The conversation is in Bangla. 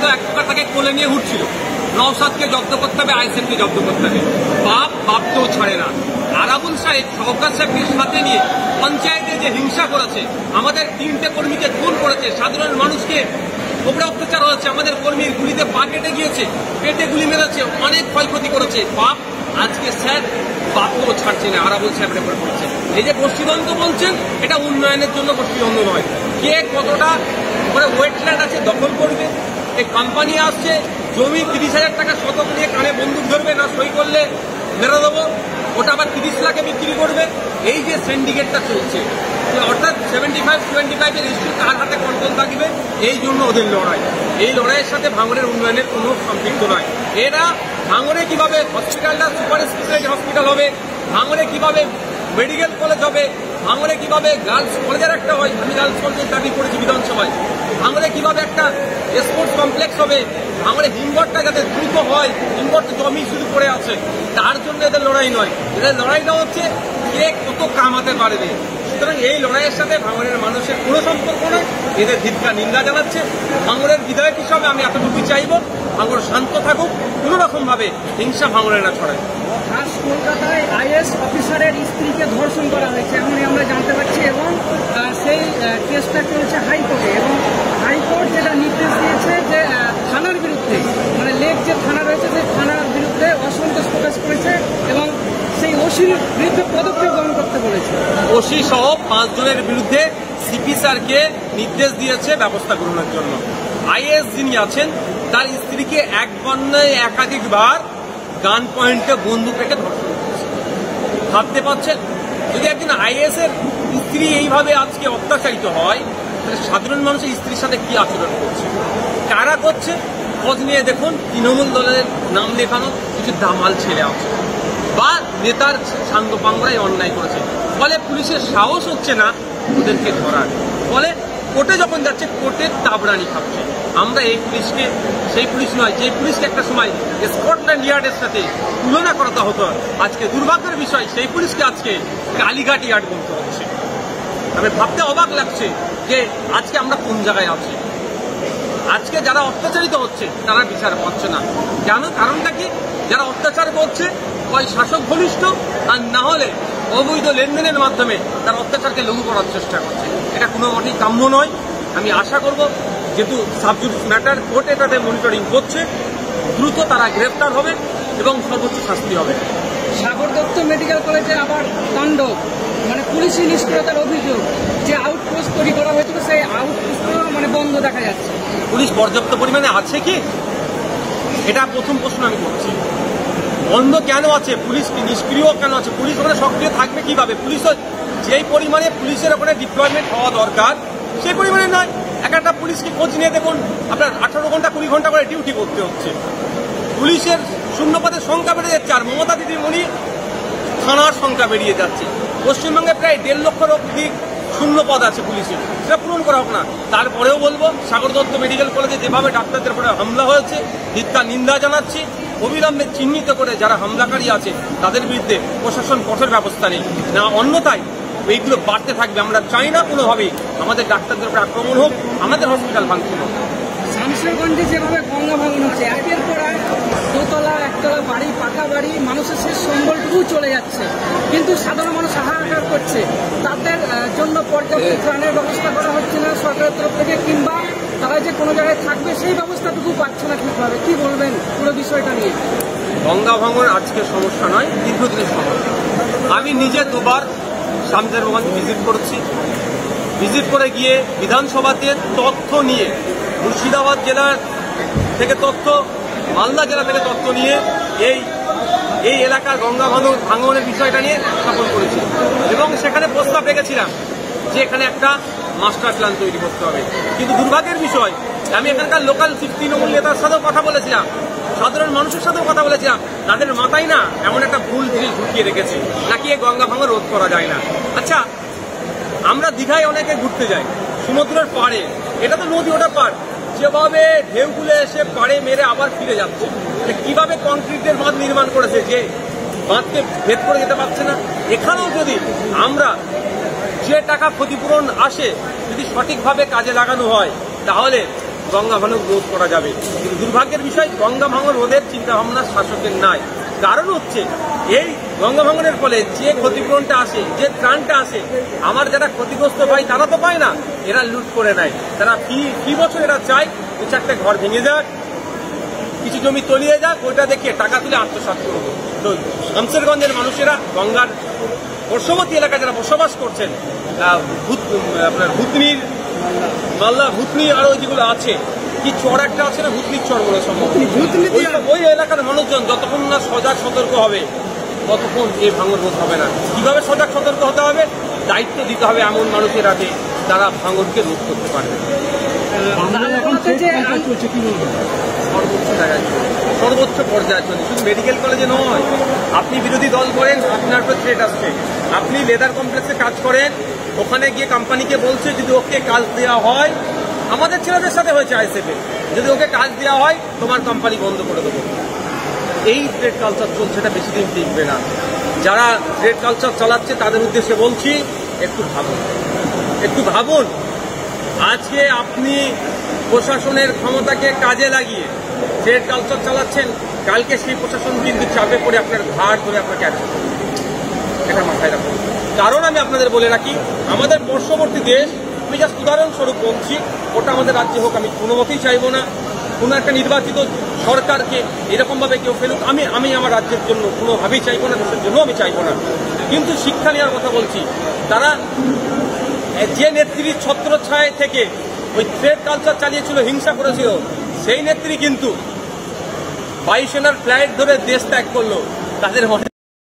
তো এক প্রকার তাকে কোলে নিয়ে উঠছিল। নওশাদকে জব্দ করতে হবে, আইএসএফকে জব্দ করতে হবে। বাপকেও ছাড়ে না। আরাবুল সাহেব সরকার সাহেবকে সাথে নিয়ে পঞ্চায়েতে যে হিংসা করেছে, আমাদের 3টে কর্মীকে খুন করেছে, সাধারণ মানুষকে উপরে অত্যাচার হয়েছে, আমাদের কর্মীর গুলিতে পা কেটে গিয়েছে, পেটে গুলি মেরেছে, অনেক ক্ষয়ক্ষতি করেছে। আজকে স্যার বাপকেও ছাড়ছে না, আরাবুল সাহেবের উপরে পড়ছে। এই যে গোষ্ঠীদ্বন্দ্ব বলছেন, এটা উন্নয়নের জন্য গোষ্ঠীদ্বন্দ্ব নয়। কে কতটা ওয়েটল্যান্ড আছে দখল করবে, এই কোম্পানি আসছে, জমি 30,000 টাকা শতক নিয়ে কানে বন্দুক ধরবে, না সই করলে মেরে দেবো, ওটা আবার 30 লাখে বিক্রি করবে। এই যে সিন্ডিকেটটা চলছে, অর্থাৎ 75-25 ইস্যু কার হাতে কন্ট্রোল থাকবে, এই জন্য ওদের লড়াই। এই লড়াইয়ের সাথে ভাঙড়ের উন্নয়নের কোনো সম্পৃক্ত নয়। এরা ভাঙড়ে কিভাবে হসপিটালটা সুপার স্পেশালিটি হসপিটাল হবে, ভাঙড়ে কিভাবে মেডিকেল কলেজ হবে, ভাঙড়ে কিভাবে গার্লস কলেজের একটা হয়, আমি গার্লস কলেজের দাবি করেছি বিধানসভায়, ভাঙড়ে কিভাবে একটা স্পোর্টস কমপ্লেক্স হবে, ভাঙড়ে হিমঘরটা যাতে দ্রুত হয়, হিমঘর জমি শুধু পড়ে আছে, তার জন্য এদের লড়াই নয়। এদের লড়াইটা হচ্ছে কে কত কামাতে পারবে। সুতরাং এই লড়াইয়ের সাথে ভাঙড়ের মানুষের কোনো সম্পর্ক নয়, এদের ধিক্কার নিন্দা জানাচ্ছে। ভাঙড়ের বিধায়ক হিসাবে আমি এতটুকু চাইব, ভাঙড় শান্ত থাকুক, কোনো রকমভাবে হিংসা ভাঙড়ে না ছড়ায়। আজ কলকাতায় আইএস অফিসারের স্ত্রীকে ধর্ষণ করা হয়েছে, এমনই আমরা জানতে পারছি, এবং সেই কেসটা চলছে হাইকোর্টে, এবং হাইকোর্ট যেটা নির্দেশ দিয়েছে যে থানার বিরুদ্ধে, মানে লেক যে থানা রয়েছে সেই থানার বিরুদ্ধে অসন্তোষ প্রকাশ করেছে এবং সেই ওসির বিরুদ্ধে পদক্ষেপ গ্রহণ করতে বলেছে। ওসি সহ 5 জনের বিরুদ্ধে সিপি স্যারকে নির্দেশ দিয়েছে ব্যবস্থা গ্রহণের জন্য। আইএস যিনি আছেন তার স্ত্রীকে একবার নয় একাধিকবার গান পয়েন্টে বন্দুক রেখে ধর্ষণ করেছে। ভাবতে পারছেন, যদি একজন আইএস এর স্ত্রী এইভাবে আজকে অত্যাচারিত হয়, তাহলে সাধারণ মানুষের স্ত্রীর সাথে কি আচরণ করছে, কারা করছে, খোঁজ নিয়ে দেখুন। তৃণমূল দলের নাম লেখানো কিছু দামাল ছেলে আছে বা নেতার সাঙ্গপাঙ্গরাই অন্যায় করেছে, ফলে পুলিশের সাহস হচ্ছে না ওদেরকে ধরার। ফলে কোর্টে যখন যাচ্ছে, কোর্টের তাবরানি খাচ্ছে। আমরা এই পুলিশকে সেই পুলিশ নয়, যে পুলিশকে একটা সময় স্কটল্যান্ড ইয়ার্ডের সাথে তুলনা করাতে হতো, আজকে দুর্ভাগ্যের বিষয় সেই পুলিশকে আজকে কালীঘাট ইয়ার্ড বলতে হচ্ছে। আমি ভাবতে অবাক লাগছে যে আজকে আমরা কোন জায়গায় আছি। আজকে যারা অত্যাচারিত হচ্ছে তারা বিচার পাচ্ছে না। কেন? কারণটা কি? যারা অত্যাচার করছে হয় শাসক ঘনিষ্ঠ, আর না হলে অবৈধ লেনদেনের মাধ্যমে তার অত্যাচারকে লঘু করার চেষ্টা করছে। এটা কোনো মতেই কাম্য নয়। আমি আশা করব, যেহেতু সাবজুডিস ম্যাটার কোর্ট এটাতে মনিটরিং করছে, দ্রুত তারা গ্রেফতার হবে এবং সর্বোচ্চ শাস্তি হবে। সাগর দত্ত মেডিকেল কলেজে আবার তাণ্ডব, মানে পুলিশি নিষ্ক্রিয়তার অভিযোগ, যে আউটপোস্ট তৈরি করা হয়েছিল সেই আউটপোস্ট মানে বন্ধ দেখা যাচ্ছে। পুলিশ পর্যাপ্ত পরিমাণে আছে কি, এটা প্রথম প্রশ্ন আমি করছি। বন্ধ কেন আছে? পুলিশ কি নিষ্ক্রিয় কেন আছে? পুলিশ ওখানে সক্রিয় থাকবে কিভাবে? পুলিশ যেই পরিমাণে পুলিশের ওখানে ডিপ্লয়মেন্ট হওয়া দরকার সেই পরিমাণে নয়। একটা পুলিশকে খোঁজ নিয়ে দেখুন, আপনার 18 ঘন্টা 20 ঘন্টা করে ডিউটি করতে হচ্ছে। পুলিশের শূন্যপদের সংখ্যা বেড়ে যাচ্ছে, আর মমতা দিদিমণি থানার সংখ্যা বেরিয়ে যাচ্ছে। পশ্চিমবঙ্গে প্রায় 1.5 লক্ষের অধিক শূন্যপদ আছে পুলিশের, সেটা পূরণ করা হোক না। তারপরেও বলবো, সাগর দত্ত মেডিকেল কলেজে যেভাবে ডাক্তারদের উপরে হামলা হয়েছে, ধিক্কার নিন্দা জানাচ্ছি। অবিলম্বে চিহ্নিত করে যারা হামলাকারী আছে তাদের বিরুদ্ধে প্রশাসন কঠোর ব্যবস্থা নেই, না অন্যথায় এইগুলো বাড়তে থাকবে। আমরা চাই না কোনোভাবেই আমাদের ডাক্তারদের উপরে আক্রমণ হোক, আমাদের হসপিটাল ভাঙচুর হোক। শামশেরগঞ্জে যেভাবে গঙ্গা ভাঙন হচ্ছে, একের পর এক দোতলা একতলা বাড়ি, পাকা বাড়ি, মানুষের শেষ সম্বলটুকু চলে যাচ্ছে, কিন্তু সাধারণ মানুষ হাহাকার করছে। তাদের জন্য পর্যাপ্ত ত্রাণের ব্যবস্থা করা হচ্ছে না সরকারের তরফ থেকে, কিংবা তারা যে কোনো জায়গায় থাকবে সেই ব্যবস্থাটুকু পাচ্ছে না ঠিকভাবে। কি বলবেন পুরো বিষয়টা নিয়ে? গঙ্গা ভাঙন আজকে সমস্যা নয়, দীর্ঘদিনের সমস্যা। আমি নিজে 2বার শামশেরগঞ্জ ভিজিট করেছি। ভিজিট করে গিয়ে বিধানসভাতে তথ্য নিয়ে, মুর্শিদাবাদ জেলার থেকে তথ্য, মালদা জেলা থেকে তথ্য নিয়ে এই এলাকার গঙ্গা ভাঙনের বিষয়টা নিয়ে স্থাপন করেছি এবং সেখানে প্রস্তাব রেখেছিলাম যে এখানে একটা মাস্টার প্ল্যান তৈরি করতে হবে। কিন্তু দুর্ভাগ্যের বিষয়, আমি এখানকার লোকাল তৃণমূল নেতার সাথেও কথা বলেছিলাম, সাধারণ মানুষের সাথেও কথা বলেছিলাম, তাদের মাথায় না এমন একটা ভুল জিনিস ঢুকিয়ে রেখেছে, নাকি এই গঙ্গা ভাঙন রোধ করা যায় না। আচ্ছা, আমরা দীঘায় অনেকে ঘুরতে যাই, সমুদ্রের পাড়ে, এটা তো নদী, ওটা পাড়, যেভাবে ঢেউগুলো এসে পাড়ে মেরে আবার ফিরে যাচ্ছে, কিভাবে কংক্রিটের বাঁধ নির্মাণ করেছে যে বাঁধকে ভেদ করে যেতে পারছে না। এখানেও যদি আমরা যে টাকা ক্ষতিপূরণ আসে যদি সঠিকভাবে কাজে লাগানো হয়, তাহলে গঙ্গা ভাঙন রোধ করা যাবে। কিন্তু দুর্ভাগ্যের বিষয় গঙ্গা ভাঙন রোধের চিন্তাভাবনা শাসকের নাই। কারণ হচ্ছে এই গঙ্গা ভাঙনের ফলে যে ক্ষতিপূরণটা আসে, যে ত্রাণটা আসে, আমার যারা ক্ষতিগ্রস্ত পায় তারা তো পায় না, এরা লুট করে নেয়। তারা ফি বছর এরা চায় দু চারটে ঘর ভেঙে যাক, কিছু জমি তলিয়ে যাক, ওইটা দেখে টাকা তুলে আত্মসাৎ করবো। তো শামসেরগঞ্জের মানুষেরা গঙ্গার পার্শ্ববর্তী এলাকায় যারা বসবাস করছেন, আপনার ভুতনির মাল্লা ভুতনি আরো যেগুলো আছে, কি চর একটা আছে না, ভুতনির চর বলে সম্ভব, ওই এলাকার মানুষজন যতক্ষণ না সজাগ সতর্ক হবে ততক্ষণ এই ভাঙন রোধ হবে না। কিভাবে সজাগ সতর্ক হতে হবে? দায়িত্ব দিতে হবে এমন মানুষের হাতে যারা ভাঙনকে রোধ করতে পারবে। সর্বোচ্চ জায়গায় সর্বোচ্চ পর্যায়ে চলছে, শুধু মেডিকেল কলেজে নয়। আপনি বিরোধী দল করেন, আপনার উপর থ্রেট আসছে। আপনি লেদার কমপ্লেক্সে কাজ করেন, ওখানে গিয়ে কোম্পানিকে বলছে যদি ওকে কাজ দেওয়া হয়, আমাদের ছেলেদের সাথে হয়েছে আইএসএফে, যদি ওকে কাজ দেওয়া হয় তোমার কোম্পানি বন্ধ করে দেবো। এই ট্রেড কালচার চলছে, এটা বেশি দিন টিকবে না। যারা ট্রেড কালচার চালাচ্ছে তাদের উদ্দেশ্যে বলছি, একটু ভাবুন, একটু ভাবুন। আজকে আপনি প্রশাসনের ক্ষমতাকে কাজে লাগিয়ে ট্রেড কালচার চালাচ্ছেন, কালকে সেই প্রশাসন কিন্তু চাপে পড়ে আপনার ঘাট ধরে আপনাকে অ্যারেস্ট করবে। এটা মাথায় রাখুন। কারণ আমি আপনাদের বলে রাখি, আমাদের পার্শ্ববর্তী দেশ, আমি জাস্ট উদাহরণস্বরূপ বলছি, ওটা আমাদের রাজ্যে হোক, আমি কোনো মতেই চাইবো না কোনো একটা নির্বাচিত সরকারকে এরকমভাবে কেউ ফেলুক। আমি আমার রাজ্যের জন্য কোনোভাবেই চাইবো না, দেশের জন্য আমি চাইবো না। কিন্তু শিক্ষা নেওয়ার কথা বলছি, তারা যে নেত্রীর ছত্রছায়া থেকে ওই ট্রেড কালচার চালিয়েছিল, হিংসা করেছিল, সেই নেত্রী কিন্তু বায়ুসেনার ফ্লাইট ধরে দেশ ত্যাগ করলো। তাদের মনে